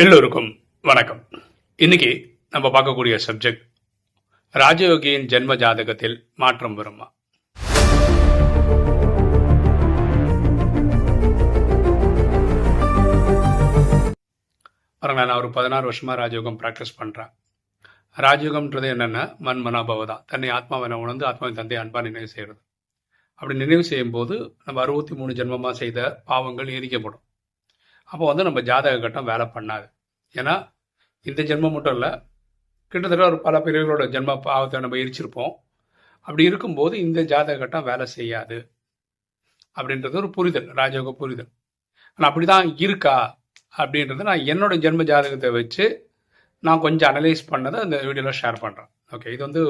எல்லோருக்கும் வணக்கம். இன்னைக்கு நம்ம பார்க்கக்கூடிய சப்ஜெக்ட், ராஜயோகியின் ஜென்ம ஜாதகத்தில் மாற்றம் வருமா? பாருங்க, நான் ஒரு 16 வருஷமா ராஜயோகம் ப்ராக்டிஸ் பண்றேன். ராஜயோகம்ன்றது என்னன்னா, மன் மனாபவதா, தன்னை ஆத்மாவை உணர்ந்து ஆத்மாவின் தந்தை அன்பா நினைவு செய்யறது. அப்படி நினைவு செய்யும் போது நம்ம 63 ஜென்மமா செய்த பாவங்கள் எரிக்கப்படும். அப்போ நம்ம ஜாதக கட்டம் வேலை பண்ணாது. ஏன்னா இந்த ஜென்மம் மட்டும் இல்லை, கிட்டத்தட்ட ஒரு பல பிரிவுகளோட ஜென்ம பாவத்தை நம்ம எரிச்சிருப்போம். அப்படி இருக்கும்போது இந்த ஜாதக கட்டம் வேலை செய்யாது அப்படின்றது ஒரு புரிதல், ராஜயோக புரிதல். ஆனால் அப்படி தான் இருக்கா அப்படின்றது நான் என்னோட ஜென்ம ஜாதகத்தை வச்சு நான் கொஞ்சம் அனலைஸ் பண்ணதை அந்த வீடியோவில் ஷேர் பண்ணுறேன். ஓகே, இது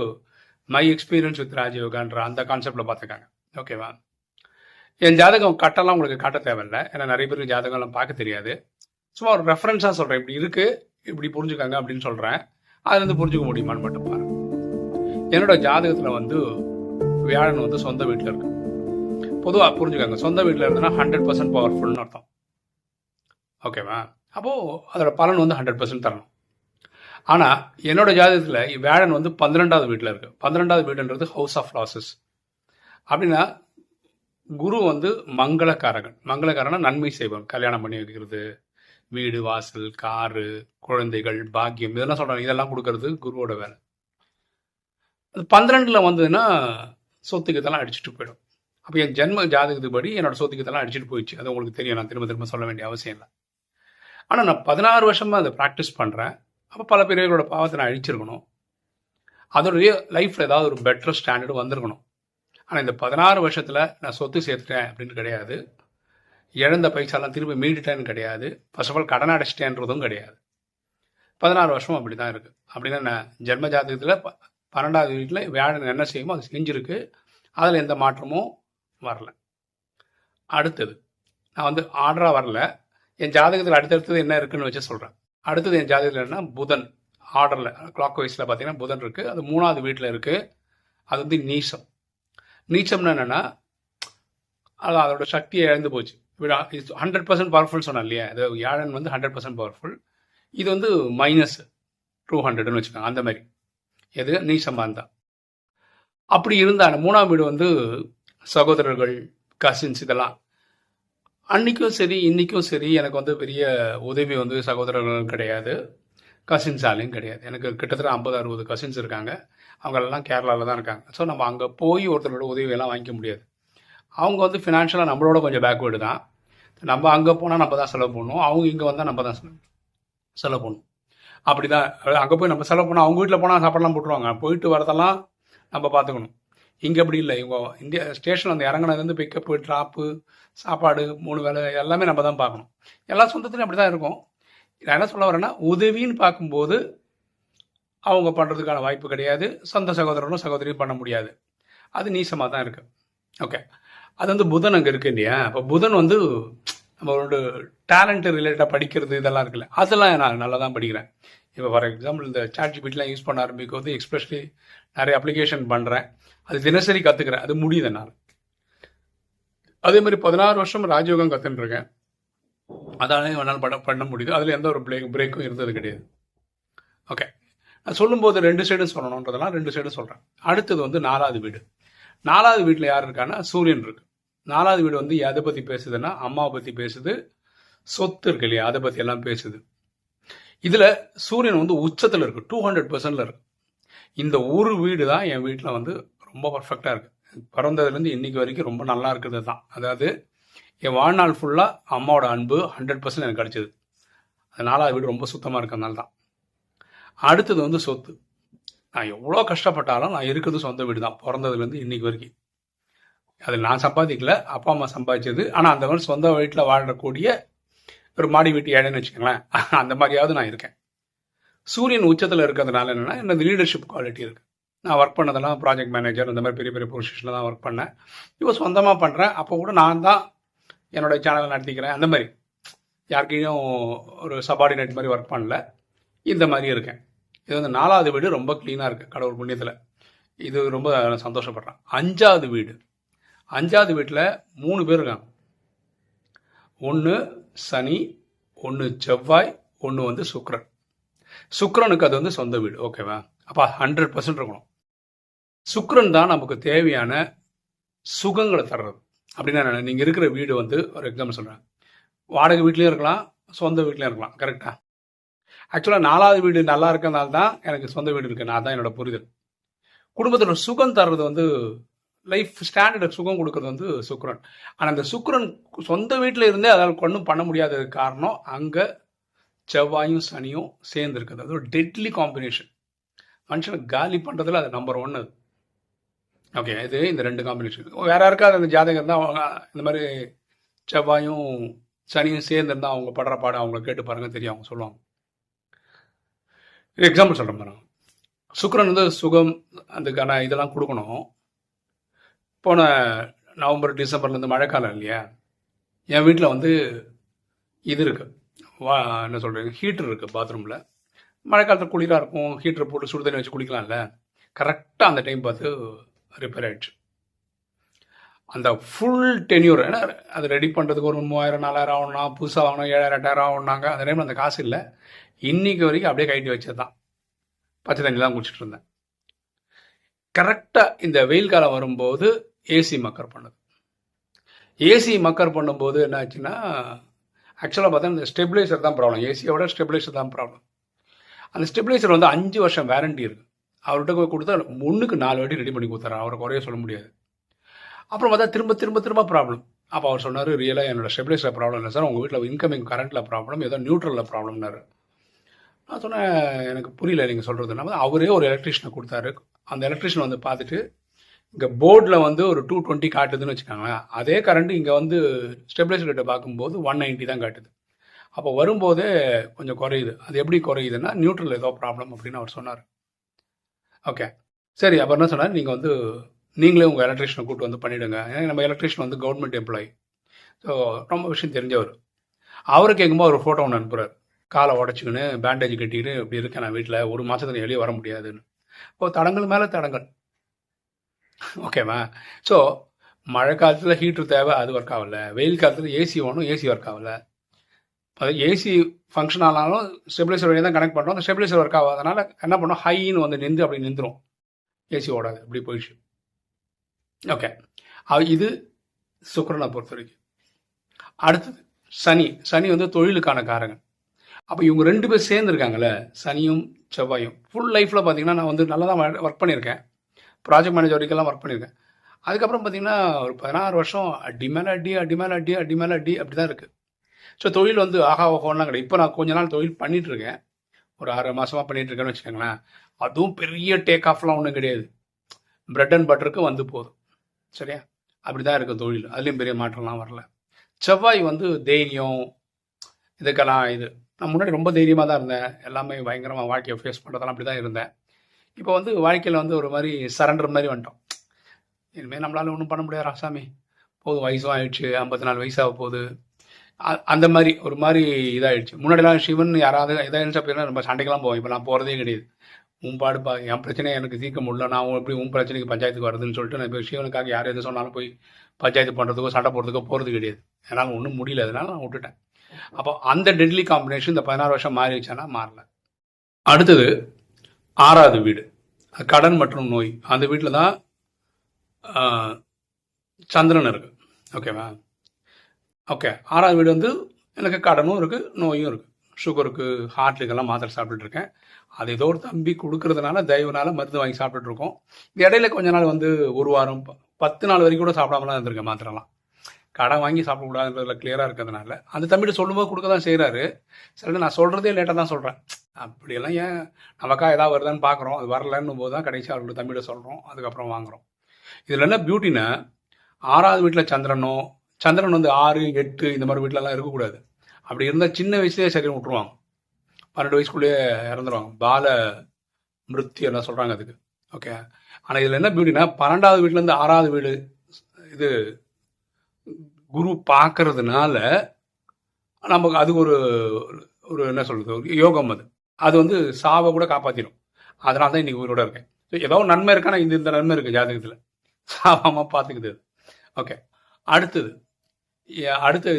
மை எக்ஸ்பீரியன்ஸ் வித் ராஜயோகான்ற அந்த கான்செப்டில் பார்த்துக்காங்க. ஓகேவா? என் ஜாதகம் கட்டெல்லாம் உங்களுக்கு காட்ட தேவையில்லை, ஏன்னா நிறைய பேருக்கு ஜாதகம்லாம் பார்க்க தெரியாது. சும்மா ஒரு ரெஃபரன்ஸாக சொல்கிறேன், இப்படி இருக்குது, இப்படி புரிஞ்சுக்காங்க அப்படின்னு சொல்கிறேன். அதுலேருந்து புரிஞ்சுக்க முடியுமான்னு மட்டும் பாருங்க. என்னோட ஜாதகத்தில் வியாழன் சொந்த வீட்டில் இருக்கு. பொதுவாக புரிஞ்சுக்காங்க, சொந்த வீட்டில் இருந்ததுன்னா 100% பவர்ஃபுல்னு அர்த்தம். ஓகேவா? அப்போது அதோட பலன் 100% தரணும். ஆனால் என்னோட ஜாதகத்தில் வியாழன் 12வது வீட்டில் இருக்குது. 12வது வீடுன்றது ஹவுஸ் ஆஃப் லாசஸ். அப்படின்னா குரு மங்களக்காரகன். மங்களக்காரனா நன்மை செய்வாங்க, கல்யாணம் பண்ணி வைக்கிறது, வீடு வாசல், காரு, குழந்தைகள், பாக்கியம், இதெல்லாம் சொல்கிறாங்க. இதெல்லாம் கொடுக்கறது குருவோட வேலை. அது 12ல் வந்ததுன்னா சொத்துக்கத்தெல்லாம் அடிச்சுட்டு போயிடும். அப்போ என் ஜென்ம ஜாதகத்துப்படி என்னோட சொத்துக்கத்தெல்லாம் அடிச்சுட்டு போயிடுச்சு. அது உங்களுக்கு தெரியும், நான் திரும்ப திரும்ப சொல்ல வேண்டிய அவசியம் இல்லை. ஆனால் நான் 16 வருஷமாக அதை ப்ராக்டிஸ் பண்ணுறேன். அப்போ பல பேர்களோட பாவத்தை நான் அழிச்சிருக்கணும். அதோடைய லைஃப்பில் ஏதாவது ஒரு பெட்டர் ஸ்டாண்டர்டு வந்திருக்கணும். ஆனால் இந்த 16 வருஷத்தில் நான் சொத்து சேர்த்துட்டேன் அப்படின்னு கிடையாது, இழந்த பைசாலாம் திரும்பி மீட்டுட்டேன்னு கிடையாது, ஃபர்ஸ்ட் ஆஃப் ஆல் கடன் அடைச்சிட்டேன்றதும் கிடையாது. 16 வருஷம் அப்படி தான் இருக்குது. அப்படின்னா நான் ஜென்ம ஜாதகத்தில் 12வது வீட்டில் வியாழன் என்ன செய்யுமோ அது செஞ்சுருக்கு. அதில் எந்த மாற்றமும் வரல. அடுத்தது நான் ஆர்டராக வரல, என் ஜாதகத்தில் அடுத்தடுத்தது என்ன இருக்குன்னு வச்சு சொல்கிறேன். அடுத்தது என் ஜாதகத்தில் என்ன, புதன் ஆர்டரில் கிளாக் வைஸில் பார்த்தீங்கன்னா புதன் இருக்குது. அது 3வது வீட்டில் இருக்குது. அது நீசம். நீச்சம்னு என்னென்னா, அதோட சக்தியை இழந்து போச்சு. 100% பவர்ஃபுல் சொன்னேன் இல்லையா? அது வியாழன் 100% பவர்ஃபுல். இது -200ன்னு வச்சுக்கோங்க. அந்த மாதிரி எது நீச்சமாக இருந்தால். அப்படி இருந்தால் 3ஆம் வீடு சகோதரர்கள், கசின்ஸ், இதெல்லாம் அன்றைக்கும் சரி இன்றைக்கும் சரி எனக்கு பெரிய உதவி சகோதரர்களும் கிடையாது, கசின்ஸாலையும் கிடையாது. எனக்கு கிட்டத்தட்ட 50-60 கசின்ஸ் இருக்காங்க. அவங்களெல்லாம் கேரளாவில் தான் இருக்காங்க. ஸோ நம்ம அங்கே போய் ஒருத்தரோட உதவியெல்லாம் வாங்கிக்க முடியாது. அவங்க ஃபினான்ஷியலாக நம்மளோட கொஞ்சம் பேக்வேர்டு தான். நம்ம அங்கே போனால் நம்ம தான் செலவு பண்ணணும், அவங்க இங்கே வந்தால் நம்ம தான் செலவு பண்ணணும். அப்படி தான். அங்கே போய் நம்ம செலவு பண்ணோம், அவங்க வீட்டில் போனால் சாப்பாடெல்லாம் போட்டுருவாங்க, போயிட்டு வரதெல்லாம் நம்ம பார்த்துக்கணும். இங்கே அப்படி இல்லை. இவங்க இந்தியா ஸ்டேஷன் இறங்கினதுலேருந்து பிக்கப்பு, ட்ராப்பு, சாப்பாடு, 3 வேலை எல்லாமே நம்ம தான் பார்க்கணும். எல்லா சொந்தத்துலையும் அப்படி தான் இருக்கும். நான் என்ன சொல்ல வரேன்னா, உதவின்னு பார்க்கும்போது அவங்க பண்ணுறதுக்கான வாய்ப்பு கிடையாது. சொந்த சகோதரனும் சகோதரியும் பண்ண முடியாது. அது நீசமாக தான் இருக்குது. ஓகே, அது புதன் அங்கே இருக்கு இல்லையா? அப்போ புதன் நம்மளோட டேலண்ட்டு ரிலேட்டடாக படிக்கிறது இதெல்லாம் இருக்குல்ல, அதெல்லாம் நான் நல்லா தான் படிக்கிறேன். இப்போ ஃபார் எக்ஸாம்பிள் இந்த ChatGPTலாம் யூஸ் பண்ண ஆரம்பிக்கும் எக்ஸ்பெஷலி நிறைய அப்ளிகேஷன் பண்ணுறேன், அது தினசரி கற்றுக்கிறேன், அது முடியுது என்னால். அதே மாதிரி 16 வருஷம் ராஜயோகம் கற்றுட்டுருக்கேன், அதாலே என்னால் பண்ண முடியுது. அதில் எந்த ஒரு பிரேக்கும் இருந்தது கிடையாது. ஓகே, நான் சொல்லும்போது 2 சைடும் சொல்லணுன்றதெல்லாம் 2 சைடும் சொல்கிறேன். அடுத்தது 4வது வீடு. 4வது வீட்டில் யார் இருக்கான்னா சூரியன் இருக்கு. 4வது வீடு எதை பற்றி பேசுதுன்னா அம்மாவை பற்றி பேசுது, சொத்து இருக்கு இல்லையா, அதை பற்றி எல்லாம் பேசுது. இதில் சூரியன் உச்சத்தில் இருக்கு, 200%ல் இருக்கு. இந்த ஒரு வீடு தான் என் வீட்டில் ரொம்ப பர்ஃபெக்டாக இருக்குது. பிறந்ததுலேருந்து இன்னைக்கு வரைக்கும் ரொம்ப நல்லா இருக்கிறது தான். அதாவது என் வாழ்நாள் ஃபுல்லாக அம்மாவோட அன்பு 100% எனக்கு கிடச்சிது. அது 4வது வீடு ரொம்ப சுத்தமாக இருக்கிறதுனால தான். அடுத்தது சொத்து. நான் எவ்வளோ கஷ்டப்பட்டாலும் நான் இருக்கிறது சொந்த வீடு தான், பிறந்ததுலேருந்து இன்னைக்கு வரைக்கும். அது நான் சம்பாதிக்கல, அப்பா அம்மா சம்பாதிச்சது. ஆனால் அந்த மாதிரி சொந்த வீட்டில் வாழக்கூடிய ஒரு மாடி வீட்டு ஏழைன்னு வச்சுக்கோங்களேன், அந்த மாதிரியாவது நான் இருக்கேன். சூரியன் உச்சத்தில் இருக்கிறதுனால என்னென்னா, என்னது லீடர்ஷிப் குவாலிட்டி இருக்குது. நான் ஒர்க் பண்ணதெல்லாம் ப்ராஜெக்ட் மேனேஜர், இந்த மாதிரி பெரிய பெரிய பொசிஷனில் தான் ஒர்க் பண்ணேன். இப்போ சொந்தமாக பண்ணுறேன். அப்போ கூட நான் தான் என்னோடய சேனலை நடத்திக்கிறேன். அந்த மாதிரி யாருக்கையும் ஒரு சபார்டினேட் மாதிரி ஒர்க் பண்ணல, இந்த மாதிரி இருக்கேன். இது 4வது வீடு ரொம்ப க்ளீனாக இருக்குது கடவுள் புண்ணியத்தில். இது ரொம்ப சந்தோஷப்படுறேன். 5வது வீடு. 5வது வீட்டில் 3 பேர் இருக்காங்க. 1 சனி, 1 செவ்வாய், ஒன்று வந்து சுக்கிரன். சுக்கிரனுக்கு அது வந்து சொந்த வீடு. ஓகேவா? அப்போ 100% இருக்கணும். சுக்கிரன் தான் நமக்கு தேவையான சுகங்களை தர்றது. அப்படின்னா நீங்கள் இருக்கிற வீடு வந்து ஒரு எக்ஸாம்பிள் சொல்கிறேன், வாடகை வீட்லேயும் இருக்கலாம், சொந்த வீட்லேயும் இருக்கலாம். கரெக்டாக? ஆக்சுவலாக 4வது வீடு நல்லா இருக்கனால தான் எனக்கு சொந்த வீடு இருக்குது. நான் தான் என்னோட புரிதல். குடும்பத்தோட சுகம் தர்றது வந்து லைஃப் ஸ்டாண்டர்டு சுகம் கொடுக்கறது வந்து சுக்கிரன். ஆனால் அந்த சுக்கிரன் சொந்த வீட்டில் இருந்தே அதால் ஒன்றும் பண்ண முடியாததுக்கு காரணம் அங்கே செவ்வாயும் சனியும் சேர்ந்து இருக்குது. அது ஒரு டெட்லி காம்பினேஷன். மனுஷனை காலி பண்ணுறதுல அது நம்பர் 1 அது. ஓகே, இது இந்த 2 காம்பினேஷன். வேற யாருக்காவது அந்த ஜாதகம் இருந்தால் அவங்க இந்த மாதிரி செவ்வாயும் சனியும் சேர்ந்து இருந்தால் அவங்க படுற பாடம் அவங்கள கேட்டு பாருங்க, தெரியும், அவங்க சொல்லுவாங்க. எக்ஸாம்பிள் சொல்கிறேன் பாருங்க. சுக்கிரன் வந்து சுகம் அதுக்கான இதெல்லாம் கொடுக்கணும். போன நவம்பர் டிசம்பர்லேருந்து மழைக்காலம் இல்லையா, என் வீட்டில் வந்து இது இருக்குது, என்ன சொல்கிறீங்க, ஹீட்டர் இருக்குது பாத்ரூமில். மழைக்காலத்தில் குளிராக இருக்கும், ஹீட்டர் போட்டு சுடு தண்ணி வச்சு குளிக்கலாம்ல. கரெக்டாக அந்த டைம் பார்த்து ரிப்பேர் ஆகிடுச்சு. அந்த ஃபுல் டென்யூர், ஏன்னா அது ரெடி பண்ணுறதுக்கு ஒரு 3000 4000 ஆகும்னா, புதுசாக வாங்கினா 7000 8000 ஆகும்னாங்க. அந்த டைமில் அந்த காசு இல்லை. இன்னைக்கு வரைக்கும் அப்படியே கைட்டி வச்சது தான். பச்சை தண்ணி தான் குடிச்சிட்டு இருந்தேன். கரெக்டாக இந்த வெயில் காலம் வரும்போது ஏசி மக்கர் பண்ணுது. ஏசி மக்கர் பண்ணும்போது என்ன ஆச்சுன்னா, ஆக்சுவலாக பார்த்தா இந்த ஸ்டெபிளைசர் தான் ப்ராப்ளம். ஏசியோட ஸ்டெபிளைசர் தான் ப்ராப்ளம். அந்த ஸ்டெபிளைசர் வந்து 5 வருஷம் வேரண்டி இருக்குது. அவர்கிட்ட போய் கொடுத்தா 1க்கு 4 வாட்டி ரெடி பண்ணி கொடுத்தாரு. அவரை குறைய சொல்ல முடியாது. அப்புறம் பார்த்தா திரும்ப திரும்ப திரும்ப ப்ராப்ளம். அப்போ அவர் சொன்னார், ரியலாக என்னோட ஸ்டெபிளைசர் ப்ராப்ளம் இல்லை சார், உங்கள் வீட்டில் இன்கமிங் கரண்ட்டில் ப்ராப்ளம், ஏதோ நியூட்ரலில் ப்ராப்ளம்னாரு. நான் சொன்னேன், எனக்கு புரியல நீங்கள் சொல்கிறதுனா. அவரே ஒரு எலக்ட்ரிஷியனை கொடுத்தாரு. அந்த எலக்ட்ரிஷியன் வந்து பார்த்துட்டு, இங்கே போர்டில் வந்து ஒரு 220 காட்டுதுன்னு வச்சுக்கோங்களேன். அதே கரண்ட் இங்கே வந்து ஸ்டெபிளைசர் கிட்ட பார்க்கும்போது 190 தான் காட்டுது. அப்போ வரும்போதே கொஞ்சம் குறையுது. அது எப்படி குறையுதுன்னா, நியூட்ரல் ஏதோ ப்ராப்ளம் அப்படின்னு அவர் சொன்னார். ஓகே, சரி. அப்புறம் என்ன சொன்னார், நீங்கள் வந்து நீங்களே உங்கள் எலக்ட்ரிஷியனை கூப்பிட்டு வந்து பண்ணிவிடுங்க. ஏன்னா நம்ம எலக்ட்ரிஷியன் வந்து கவர்மெண்ட் எம்ப்ளாயி, ஸோ ரொம்ப விஷயம் தெரிஞ்சவர். அவரை கேட்கும்போது ஒரு ஃபோட்டோ ஒன்று அனுப்புகிறார். காலை உடச்சிக்கின்னு பேண்டேஜ் கட்டிக்கிட்டு இப்படி இருக்கேன் நான் வீட்டில், ஒரு மாதத்துக்கு வெளியே வர முடியாதுன்னு. இப்போ தடங்கள் மேலே தடங்கள். ஓகேவா? ஸோ மழை காலத்தில் ஹீட்ரு தேவை, அது ஒர்க் ஆகலை. வெயில் காலத்தில் ஏசி வேணும், ஏசி ஒர்க் ஆகலை. அது ஏசி ஃபங்க்ஷன் ஆனாலும் ஸ்டெபிளைசர் வழியாக தான் கனெக்ட் பண்ணுறோம். அந்த ஸ்டெபிளைசர் ஒர்க் ஆகாதனால என்ன பண்ணோம், ஹைன்னு வந்து நின்று அப்படி நின்றுடும், ஏசி ஓடாது, இப்படி போயிடுச்சு. ஓகே, இது சுக்கிரனை பொறுத்த வரைக்கும். அடுத்தது சனி. சனி வந்து தொழிலுக்கான காரகன். அப்போ இவங்க 2 பேர் சேர்ந்துருக்காங்கல்ல, சனியும் செவ்வாயும். ஃபுல் லைஃப்பில் பார்த்தீங்கன்னா நான் வந்து நல்லா தான் ஒர்க் பண்ணியிருக்கேன். ப்ராஜெக்ட் மேனேஜர் வரைக்கெல்லாம் ஒர்க் பண்ணியிருக்கேன். அதுக்கப்புறம் பார்த்தீங்கன்னா ஒரு 16 வருஷம் அடி மேலே அடி, அடி மேலே அடி, அடி மேலே அடி, அப்படி தான் இருக்குது. ஸோ தொழில் வந்து ஆகா ஓஹோலாம் கிடையாது. இப்போ நான் கொஞ்ச நாள் தொழில் பண்ணிகிட்ருக்கேன், ஒரு 6 மாதமாக பண்ணிகிட்ருக்கேன்னு வச்சுக்கோங்களேன். அதுவும் பெரிய டேக் ஆஃப்லாம் ஒன்றும் கிடையாது. பிரெட் அண்ட் பட்டருக்கு வந்து போதும். சரியா? அப்படி தான் இருக்குது தொழில். அதுலேயும் பெரிய மாற்றம்லாம் வரல. செவ்வாய் வந்து தைரியம், இதுக்கெல்லாம் இது. நான் முன்னாடி ரொம்ப தைரியமாக தான் இருந்தேன். எல்லாமே பயங்கரமாக வாழ்க்கையை ஃபேஸ் பண்ணுறதெல்லாம் அப்படி தான் இருந்தேன். இப்போ வந்து வாழ்க்கையில் வந்து ஒரு மாதிரி சரண்டர் மாதிரி வந்துட்டோம். இனிமேல் நம்மளால ஒன்றும் பண்ண முடியாது ராசாமி, போதும், வயசும் ஆயிடுச்சு, 54 வயசாக போகுது, அந்த மாதிரி ஒரு மாதிரி இதாகிடுச்சு. முன்னாடிலாம் சிவன் யாராவது இதாக இருந்துச்சு அப்படின்னா நம்ம சண்டைக்கெல்லாம் போவோம். இப்போ நான் போகிறதே கிடையாது. உன் பாடுப்பா, என் பிரச்சனையை எனக்கு தீர்க்க முடியல, நான் எப்படி உன் பிரச்சனைக்கு பஞ்சாயத்துக்கு வருதுன்னு சொல்லிட்டு நான் இப்போ சிவனுக்காக யார் எது சொன்னாலும் போய் பஞ்சாயத்து பண்ணுறதுக்கோ சண்டை போடுறதுக்கோ போகிறது கிடையாது. என்னால் ஒன்றும் முடியல, அதனால நான் விட்டுட்டேன். அப்போ அந்த டெட்லி காம்பினேஷன் இந்த 16 வருஷம் மாறிடுச்சானா மாறல. அடுத்தது 6வது வீடு, கடன் மற்றும் நோய். அந்த வீட்டில் தான் சந்திரன் இருக்குது. ஓகேவா? ஓகே, 6வது வீடு வந்து எனக்கு கடனும் இருக்குது, நோயும் இருக்குது. சுகருக்கு, ஹார்ட்டுக்கெல்லாம் மாத்திரை சாப்பிட்டுருக்கேன். அது ஏதோ ஒரு தம்பி கொடுக்கறதுனால தயவுனால மருந்து வாங்கி சாப்பிட்டுருக்கோம். இந்த இடையில கொஞ்ச நாள் வந்து 1 வாரம் 10 நாள் வரைக்கும் கூட சாப்பிடாமலாம் இருந்திருக்கேன் மாத்திரைலாம். கடன் வாங்கி சாப்பிடக்கூடாதுன்றதுல கிளியராக இருக்கிறதுனால அந்த தம்பிகிட்ட சொல்லும்போது கொடுக்க தான் செய்கிறாரு. சரி, நான் சொல்கிறதே லேட்டாக தான் சொல்கிறேன். அப்படியெல்லாம் ஏன், நமக்கா ஏதாவது வருதான்னு பார்க்குறோம், அது வரலன்னும் போது தான் கடைசி அவர்களோட தம்பிகிட்ட சொல்கிறோம், அதுக்கப்புறம் வாங்குகிறோம். இதில் என்ன பியூட்டின்னா, 6வது வீட்டில் சந்திரன் வந்து 6 8 இந்த மாதிரி வீட்டிலலாம் இருக்கக்கூடாது. அப்படி இருந்தால் சின்ன வயசுலேயே சரி விட்டுருவாங்க. 12 வயசுக்குள்ளேயே இறந்துருவாங்க. பால மிருத்தி என்ன சொல்கிறாங்க அதுக்கு. ஓகே, ஆனால் இதில் என்ன பியூட்டினா, 12வது வீட்டிலேருந்து 6வது வீடு இது குரு பார்க்கறதுனால நமக்கு அது ஒரு ஒரு என்ன சொல்கிறது, ஒரு யோகம். அது வந்து சாவை கூட காப்பாற்றிடும். அதனால தான் இன்றைக்கி உயிரோட இருக்கேன். ஸோ ஏதோ நன்மை இருக்கானா, இந்த நன்மை இருக்குது ஜாதகத்தில், சாவாமல் பார்த்துக்குது. ஓகே, அடுத்தது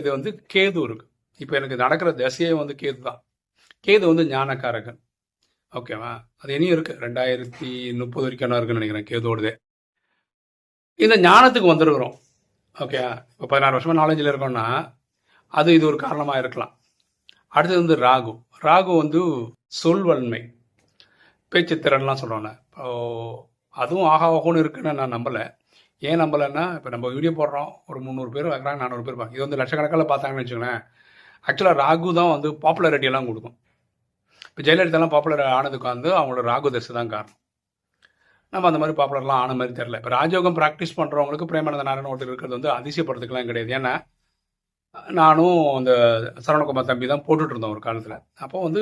இது வந்து கேது இருக்குது. இப்போ எனக்கு நடக்கிற திசையே வந்து கேது தான். கேது வந்து ஞானக்காரகன். ஓகேவா? அது இனியும் இருக்கு. 2030 வரைக்கும் என்ன இருக்குன்னு நினைக்கிறேன் கேதுவோடது. இந்த ஞானத்துக்கு வந்திருக்கிறோம். ஓகே. இப்போ 16 வருஷமா நாலேஜில் இருக்கோம்னா அது இது ஒரு காரணமாக இருக்கலாம். அடுத்தது வந்து ராகு. ராகு வந்து சொல்வன்மை, பேச்சுத்திறன்லாம் சொல்கிறோன்னே. அதுவும் ஆகாவோன்னு இருக்குன்னு நான் நம்பலை. ஏன் நம்பலைன்னா, இப்போ நம்ம வீடியோ போடுறோம், ஒரு 300 பேர் வைக்கிறாங்க, 400 பேர் பார்க்க. இது வந்து லட்சக்கணக்கில் பார்த்தாங்கன்னு வச்சுக்கோங்களேன். ஆக்சுவலாக ராகு தான் வந்து பாப்புலாரிட்டியெல்லாம் கொடுக்கும். இப்போ ஜெயலலிதாலாம் பாப்புலர் ஆனதுக்கு வந்து அவங்களோட ராகு தசை தான் காரணம். நம்ம அந்த மாதிரி பாப்புலர்லாம் ஆன மாதிரி தெரில. இப்போ ராஜயோகம் ப்ராக்டிஸ் பண்ணுறவங்களுக்கு பிரேமானந்த நாராயணன் ஒருத்தர் இருக்கிறது வந்து அதிசயப்படுறதுக்கெலாம் கிடையாது. ஏன்னா நானும் அந்த சரவணகுமார் தம்பி தான் போட்டுட்டு இருந்தோம் ஒரு காலத்தில். அப்போ வந்து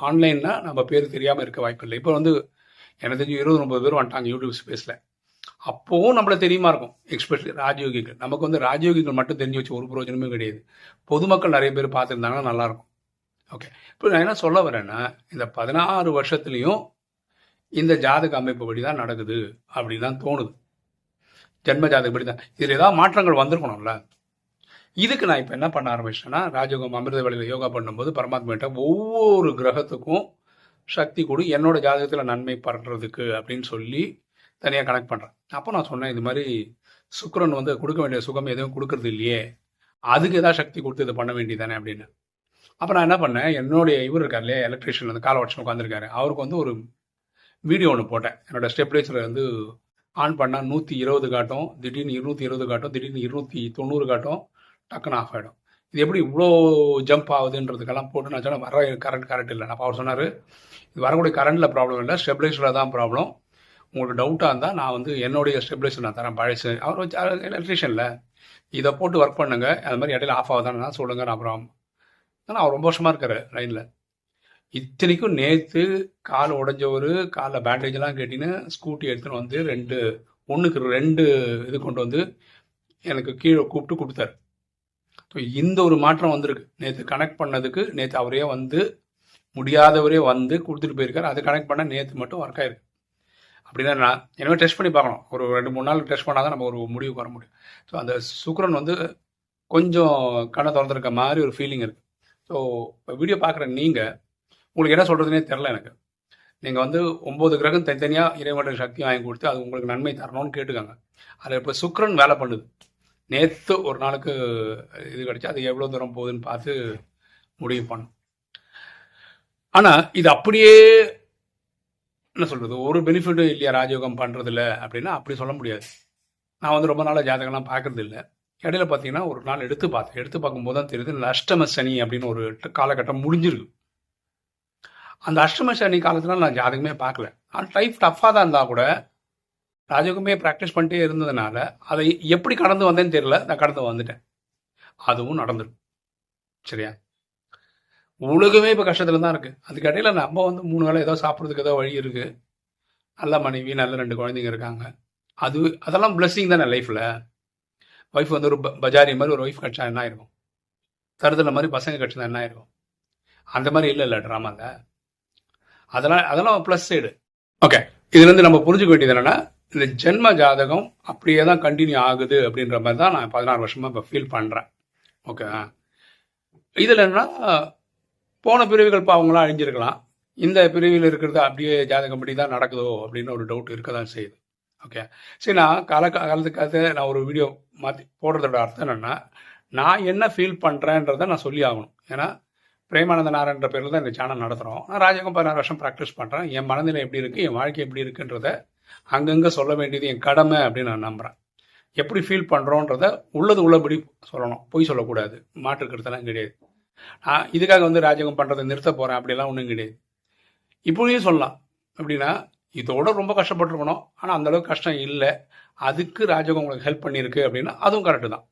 ஆன்லைன்னா நம்ம பேர் தெரியாமல் இருக்க வாய்ப்பு இல்லை. இப்போ வந்து எனக்கு தெரிஞ்சு 20-30 பேர் வந்துட்டாங்க யூடியூப் ஸ்பேஸில். அப்போவும் நம்மள தெரியுமா இருக்கும், எக்ஸ்பெஷலி ராஜயோகிகள். நமக்கு வந்து ராஜயோகிகள் மட்டும் தெரிஞ்சு வச்சு ஒரு பிரயோஜனமே கிடையாது. பொதுமக்கள் நிறைய பேர் பார்த்துருந்தாங்கன்னா நல்லாயிருக்கும். ஓகே. இப்போ நான் என்ன சொல்ல வரேன்னா, இந்த 16 வருஷத்துலேயும் இந்த ஜாதக அமைப்புப்படி தான் நடக்குது அப்படின்னு தான் தோணுது. ஜென்ம ஜாதகப்படி தான். இதில் ஏதாவது மாற்றங்கள் வந்திருக்கணும்ல. இதுக்கு நான் இப்போ என்ன பண்ண ஆரம்பிச்சேன்னா, ராஜயோகம் அமிர்த வேளையில் யோகா பண்ணும்போது பரமாத்மாட்ட ஒவ்வொரு கிரகத்துக்கும் சக்தி கொடு, என்னோட ஜாதகத்தில் நன்மை படுறதுக்கு அப்படின்னு சொல்லி தனியாக கனெக்ட் பண்ணுறேன். அப்போ நான் சொன்னேன், இது மாதிரி சுக்கிரன் வந்து கொடுக்க வேண்டிய சுகம் எதுவும் கொடுக்கறது இல்லையே, அதுக்கு ஏதாவது சக்தி கொடுத்து இதை பண்ண வேண்டியதானே அப்படின்னு. அப்போ நான் என்ன பண்ணேன், என்னுடைய இவர் இருக்கார் இல்லையா, எலக்ட்ரிஷியன் வந்து கால வருஷம் உட்காந்துருக்காரு, அவருக்கு வந்து ஒரு வீடியோ ஒன்று போட்டேன். என்னோட ஸ்டெப்லைசரை வந்து ஆன் பண்ணால் 120 காட்டும், திடீர்னு 220 காட்டும், திடீர்னு 290 காட்டும், டக்குன்னு ஆஃப் ஆகிடும். இது எப்படி இவ்வளோ ஜம்ப் ஆகுதுன்றதுக்கெல்லாம் போட்டு நான் சொன்னேன், வர கரண்ட் இல்லை. அப்போ அவர் சொன்னார், இது வரக்கூடிய கரண்டில் ப்ராப்ளம் இல்லை, ஸ்டெபிலைசரில் தான் ப்ராப்ளம். உங்களுக்கு டவுட்டாக இருந்தால் நான் வந்து என்னுடைய ஸ்டெபிலைசர் நான் தரேன் பழசு. அவர் வச்சு எலக்ட்ரிஷியனில் இதை போட்டு ஒர்க் பண்ணுங்க, அது மாதிரி இடையில ஆஃப் ஆகுதான்னு சொல்லுங்க. நான் அப்புறம் ஆனால் அவர் ரொம்ப வருஷமாக இருக்கார் லைனில். இத்தனைக்கும் நேற்று கால் உடஞ்சவர், காலில் பேண்டேஜெலாம் கேட்டின்னு ஸ்கூட்டி எடுத்துன்னு வந்து 2 இது கொண்டு வந்து எனக்கு கீழே கூப்பிட்டு கொடுத்தாரு. ஸோ இந்த ஒரு மாற்றம் வந்திருக்கு. நேற்று கனெக்ட் பண்ணதுக்கு நேற்று அவரே வந்து முடியாதவரே வந்து கொடுத்துட்டு போயிருக்காரு. அதை கனெக்ட் பண்ண நேற்று மட்டும் ஒர்க் ஆயிருக்கு. அப்படின்னா நான் எனவே டெஸ்ட் பண்ணி பார்க்கணும். ஒரு 2-3 நாள் டெஸ்ட் பண்ணால் தான் நம்ம ஒரு முடிவுக்கு வர முடியும். ஸோ அந்த சுக்கிரன் வந்து கொஞ்சம் கண்ணை திறந்துருக்க மாதிரி ஒரு ஃபீலிங் இருக்குது. ஸோ இப்போ வீடியோ பார்க்குற நீங்கள், உங்களுக்கு என்ன சொல்கிறதுனே தெரில எனக்கு. நீங்கள் வந்து 9 கிரகம் தனித்தனியாக இறைவனுடைய சக்தி வாங்கி கொடுத்து அது உங்களுக்கு நன்மை தரணும்னு கேட்டுக்காங்க. அதில் இப்போ சுக்கிரன் வேலை பண்ணுது. நேற்று ஒரு நாளுக்கு இது கிடைச்சா அது எவ்வளோ தூரம் போகுதுன்னு பார்த்து முடிவு பண்ணும். ஆனால் இது அப்படியே என்ன சொல்கிறது, ஒரு பெனிஃபிட்டும் இல்லையா ராஜயோகம் பண்ணுறதில்ல அப்படின்னா அப்படி சொல்ல முடியாது. நான் வந்து ரொம்ப நாளாக ஜாதகம்லாம் பார்க்குறது இல்லை. இடையில பார்த்தீங்கன்னா ஒரு நாள் எடுத்து பார்க்கும்போது தான் தெரியுது, இந்த அஷ்டம சனி அப்படின்னு ஒரு காலகட்டம் முடிஞ்சிருக்கு. அந்த அஷ்டம சனி காலத்தில் நான் ஜாதகமே பார்க்கல. ஆனால் லைஃப் டஃப்பாக தான் இருந்தால் கூட ராஜயோகமே ப்ராக்டிஸ் பண்ணிட்டே இருந்ததுனால அதை எப்படி கடந்து வந்தேன்னு தெரியல, நான் கடந்து வந்துட்டேன். அதுவும் நடந்துடும். சரியா? உலகமே இப்போ கஷ்டத்தில் தான் இருக்குது. அதுக்கு இடையில நம்ம வந்து 3 வேளை ஏதோ சாப்பிட்றதுக்கு ஏதோ வழி இருக்குது, நல்ல மனைவி, நல்ல 2 குழந்தைங்க இருக்காங்க. அதெல்லாம் பிளெஸிங் தானே லைஃப்பில். ஒய்ஃப் வந்து ஒரு பஜாரி மாதிரி ஒரு ஒய்ஃப் கிடச்சா என்ன ஆயிருக்கும், தருதலை மாதிரி பசங்க கிடச்சா என்ன ஆயிருக்கும். அந்த மாதிரி இல்லை ட்ராமாவில். அதெல்லாம் ப்ளஸ் சைடு. ஓகே. இதுலேருந்து நம்ம புரிஞ்சுக்க வேண்டியது என்னென்னா, இந்த ஜென்ம ஜாதகம் அப்படியே தான் கண்டினியூ ஆகுது அப்படின்ற மாதிரி தான் நான் 16 வருஷமாக இப்போ ஃபீல் பண்ணுறேன். ஓகே. இதில் என்னன்னா, போன பிரிவுகள் பாவங்களாம் அழிஞ்சிருக்கலாம், இந்த பிரிவில் இருக்கிறது அப்படியே ஜாதகம் படி தான் நடக்குதோ அப்படின்னு ஒரு டவுட் இருக்க தான் செய்யுது. ஓகே. சரி, நான் காலத்துக்காக நான் ஒரு வீடியோ மாற்றி போடுறதோட அர்த்தம் என்னென்னா, நான் என்ன ஃபீல் பண்ணுறேன்றதை நான் சொல்லி ஆகணும். ஏன்னா பிரேமானந்த நாராயணன்ற பேரில் தான் இந்த சேனல் நடத்துகிறோம். நான் ராஜயோகம் 16 வருஷம் ப்ராக்டிஸ் பண்ணுறேன். என் மனநிலை எப்படி இருக்குது, என் வாழ்க்கை எப்படி இருக்குன்றத அங்கங்கே சொல்ல வேண்டியது என் கடமை அப்படின்னு நான் நம்புகிறேன். எப்படி ஃபீல் பண்ணுறோன்றத உள்ளபடி சொல்லணும், பொய் சொல்லக்கூடாது, மாற்றுக்கிறதுலாம் கிடையாது. நான் இதுக்காக வந்து ராஜயோகம் பண்ணுறதை நிறுத்த போகிறேன் அப்படிலாம் ஒன்றும் கிடையாது. இப்படியும் சொல்லலாம். அப்படின்னா இதோட ரொம்ப கஷ்டப்பட்டுருக்கணும், ஆனால் அந்தளவுக்கு கஷ்டம் இல்லை, அதுக்கு ராஜயோகம் உங்களுக்கு ஹெல்ப் பண்ணியிருக்கு அப்படின்னா அதுவும் கரெக்டு தான்.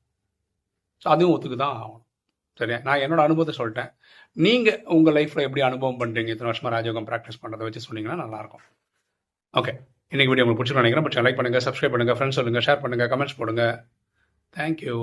ஸோ அதுவும் ஒத்துக்கு தான் ஆகணும். சரியா? நான் என்னோட அனுபவத்தை சொல்லிட்டேன். நீங்கள் உங்கள் லைஃப்பில் எப்படி அனுபவம் பண்ணுறீங்க, இத்தனை வருஷமாக ராஜயோகம் ப்ராக்டிஸ் பண்ணுறதை வச்சு சொன்னீங்கன்னா நல்லாயிருக்கும். ஓகே. இன்றைக்கி வீடியோ உங்களுக்கு பிடிச்சிருக்கோம் நினைக்கிறேன். லைக் பண்ணுங்கள், சப்ஸ்கிரைப் பண்ணுங்கள், ஃப்ரெண்ட்ஸ் சொல்லுங்கள், ஷேர் பண்ணுங்கள், கமெண்ட்ஸ் போடுங்க. தேங்க்யூ.